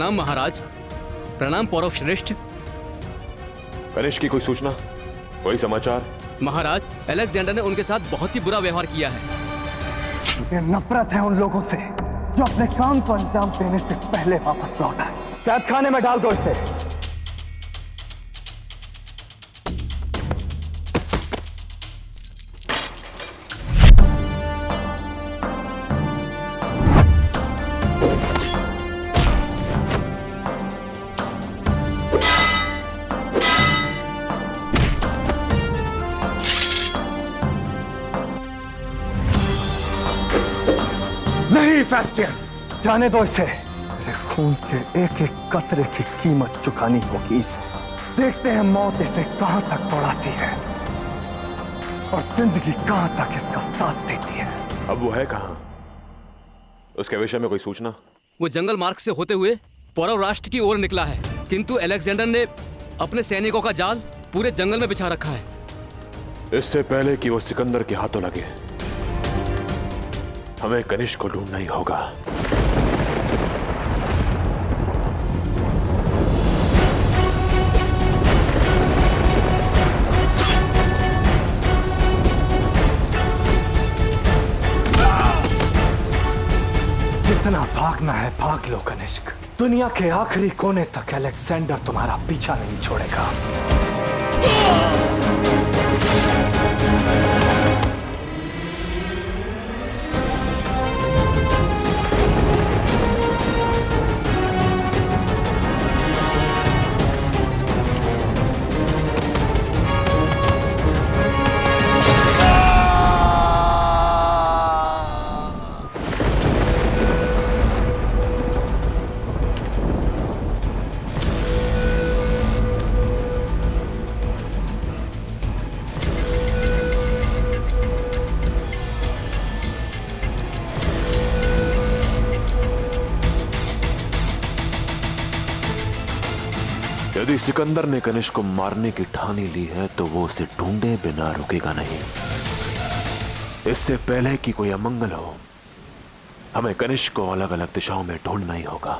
प्रणाम महाराज। प्रणाम पौरव श्रेष्ठ। कनिष्क की कोई सूचना, कोई समाचार? महाराज, अलेक्जेंडर ने उनके साथ बहुत ही बुरा व्यवहार किया है। मुझे नफरत है उन लोगों से जो अपने काम को अंजाम देने से पहले वापस लौट आए। कैद खाने में डाल दो इसे। नहीं फेस्टियन, जाने दो इसे। मेरे खून के एक एक कतरे की कीमत चुकानी होगी इसे। देखते हैं मौत इसे कहां तक दौड़ाती है और जिंदगी कहां तक इसका साथ देती है। अब वो है कहां? उसके विषय में कोई सूचना? वो जंगल मार्ग से होते हुए पौरव राष्ट्र की ओर निकला है, किंतु अलेक्जेंडर ने अपने सैनिकों का जाल पूरे जंगल में बिछा रखा है। इससे पहले कि वो सिकंदर के हाथों लगे, हमें कनिष्क को ढूंढना ही होगा। जितना भागना है भाग लो कनिष्क। दुनिया के आखिरी कोने तक अलेक्जेंडर तुम्हारा पीछा नहीं छोड़ेगा। यदि सिकंदर ने कनिष्क को मारने की ठानी ली है तो वो उसे ढूंढे बिना रुकेगा नहीं। इससे पहले कि कोई अमंगल हो, हमें कनिष्क को अलग अलग दिशाओं में ढूंढना ही होगा।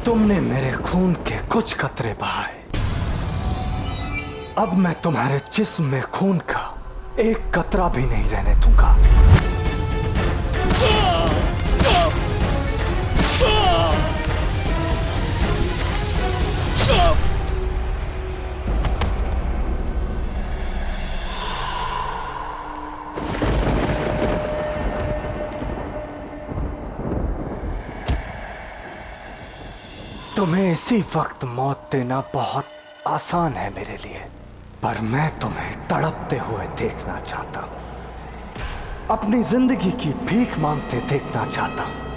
तुमने मेरे खून के कुछ कतरे बहाए, अब मैं तुम्हारे जिस्म में खून का एक कतरा भी नहीं रहने दूंगा। तुम्हें इसी वक्त मौत देना बहुत आसान है मेरे लिए, पर मैं तुम्हें तड़पते हुए देखना चाहता हूं, अपनी जिंदगी की भीख मांगते देखना चाहता हूं।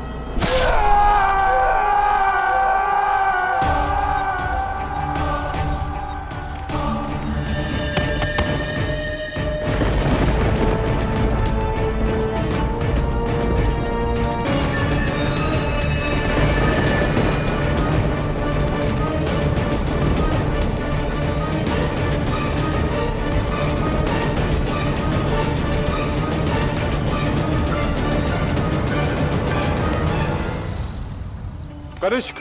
कनिष्क,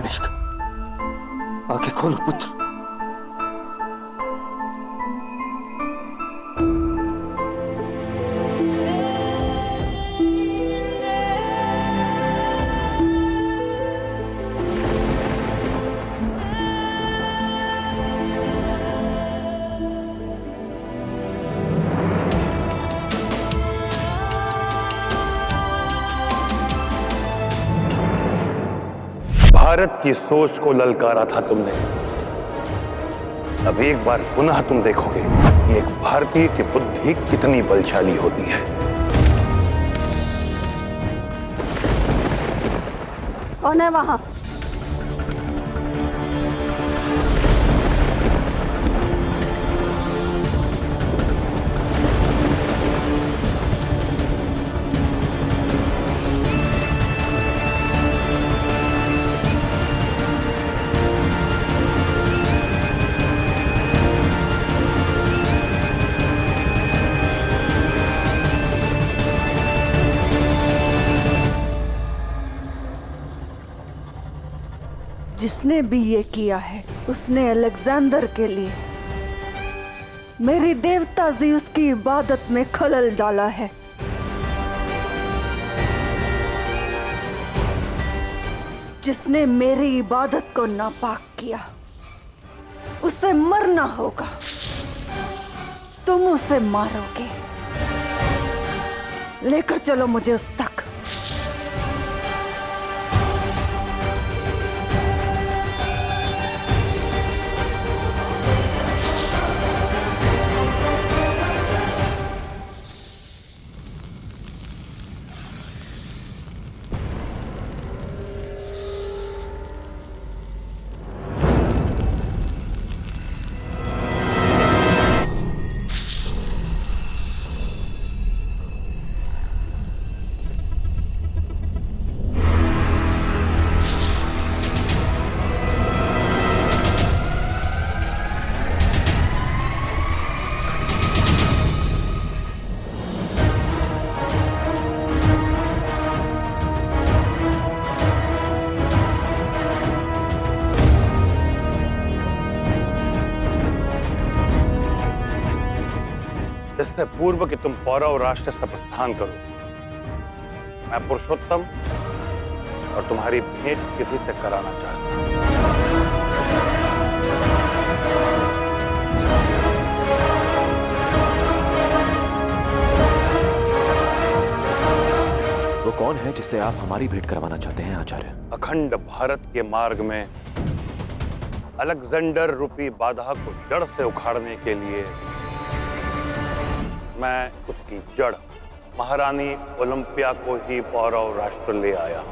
तनिष्क, आंखें खोलो पुत्र। भारत की सोच को ललकारा था तुमने। अब एक बार पुनः तुम देखोगे कि एक भारतीय की बुद्धि कितनी बलशाली होती है। कौन है वहां? जिसने भी ये किया है उसने अलेक्जेंडर के लिए मेरी देवता ज़्यूस की इबादत में खलल डाला है। जिसने मेरी इबादत को नापाक किया उसे मरना होगा। तुम उसे मारोगे। लेकर चलो मुझे उस तक। इससे पूर्व कि तुम पौरव राष्ट्र से प्रस्थान करो, मैं पुरुषोत्तम और तुम्हारी भेंट किसी से कराना चाहता हूं। वो कौन है जिससे आप हमारी भेंट करवाना चाहते हैं आचार्य? अखंड भारत के मार्ग में अलेक्जेंडर रूपी बाधा को जड़ से उखाड़ने के लिए मैं उसकी जड़ महारानी ओलंपिया को ही पौरव राष्ट्र ले आया।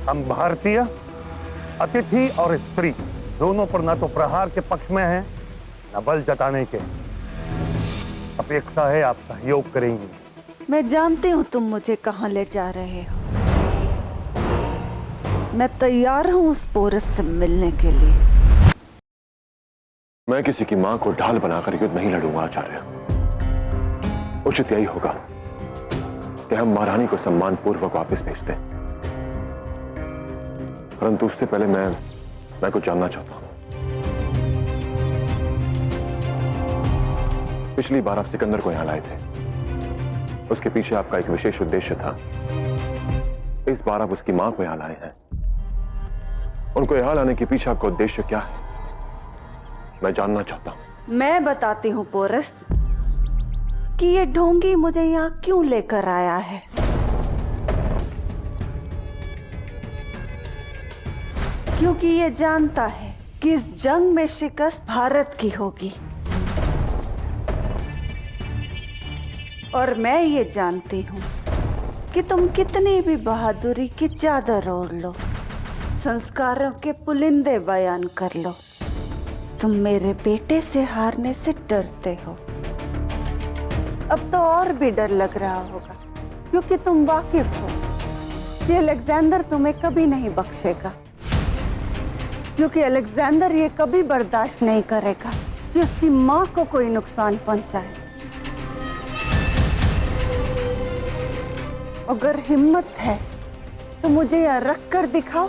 हम भारतीय अतिथि और स्त्री दोनों पर न तो प्रहार के पक्ष में हैं न बल जताने के। अपेक्षा है आप सहयोग करेंगी। मैं जानती हूँ तुम मुझे कहाँ ले जा रहे हो। मैं तैयार हूँ उस पोरस से मिलने के लिए। मैं किसी की मां को ढाल बनाकर युद्ध नहीं लड़ूंगा आचार्य। उचित यही होगा कि हम महारानी को सम्मान पूर्वक वापस भेज दें। परंतु उससे पहले मैं कुछ जानना चाहता हूं। पिछली बार आप सिकंदर को यहां लाए थे, उसके पीछे आपका एक विशेष उद्देश्य था। इस बार आप उसकी मां को यहां लाए हैं। उनको यहां लाने के पीछे आपका उद्देश्य क्या है, मैं जानना चाहता हूं। मैं बताती हूँ पोरस कि ये ढोंगी मुझे यहाँ क्यों लेकर आया है। क्योंकि ये जानता है कि इस जंग में शिकस्त भारत की होगी और मैं ये जानती हूँ कि तुम कितनी भी बहादुरी की चादर ओढ़ लो, संस्कारों के पुलिंदे बयान कर लो, तुम मेरे बेटे से हारने से डरते हो। अब तो और भी डर लग रहा होगा, क्योंकि तुम वाकिफ हो कि अलेक्जेंडर तुम्हें कभी नहीं बख्शेगा, क्योंकि अलेक्जेंडर ये कभी बर्दाश्त नहीं करेगा कि उसकी माँ को कोई नुकसान पहुंचाए। अगर हिम्मत है तो मुझे यह रख कर दिखाओ,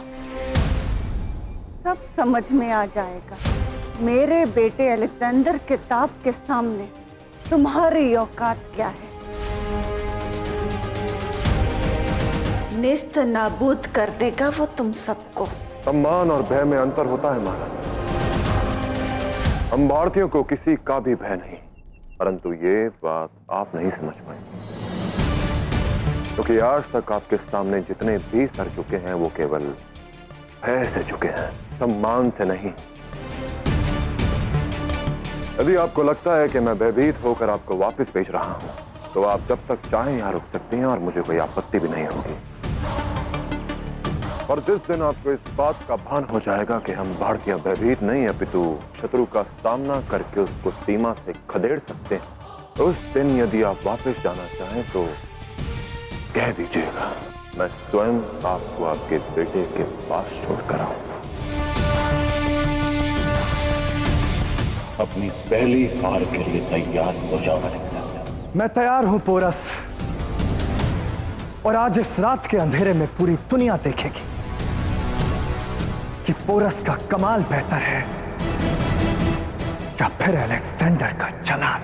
सब समझ में आ जाएगा। मेरे बेटे अलेक्जेंडर के ताप के सामने तुम्हारी औकात क्या है। नेस्त नाबूद कर देगा वो तुम सबको। सम्मान और भय में अंतर होता है महाराज। हम भारतीयों को किसी का भी भय नहीं, परंतु ये बात आप नहीं समझ पाए, क्योंकि आज तक आपके सामने जितने भी सर झुके हैं वो केवल भय से झुके हैं, सम्मान से नहीं। यदि आपको लगता है कि मैं भयभीत होकर आपको वापस भेज रहा हूं, तो आप जब तक चाहें यहां रुक सकती हैं और मुझे कोई आपत्ति भी नहीं होगी। और जिस दिन आपको इस बात का भान हो जाएगा कि हम भारतीय भयभीत नहीं अपितु शत्रु का सामना करके उसको सीमा से खदेड़ सकते हैं, तो उस दिन यदि आप वापस जाना चाहें तो कह दीजिएगा, मैं स्वयं आपको आपके बेटे के पास छोड़कर आऊंगा। अपनी पहली हार के लिए तैयार हो जाओ अलेक्जेंडर। मैं तैयार हूं पोरस, और आज इस रात के अंधेरे में पूरी दुनिया देखेगी कि पोरस का कमाल बेहतर है या फिर अलेक्जेंडर का चालान।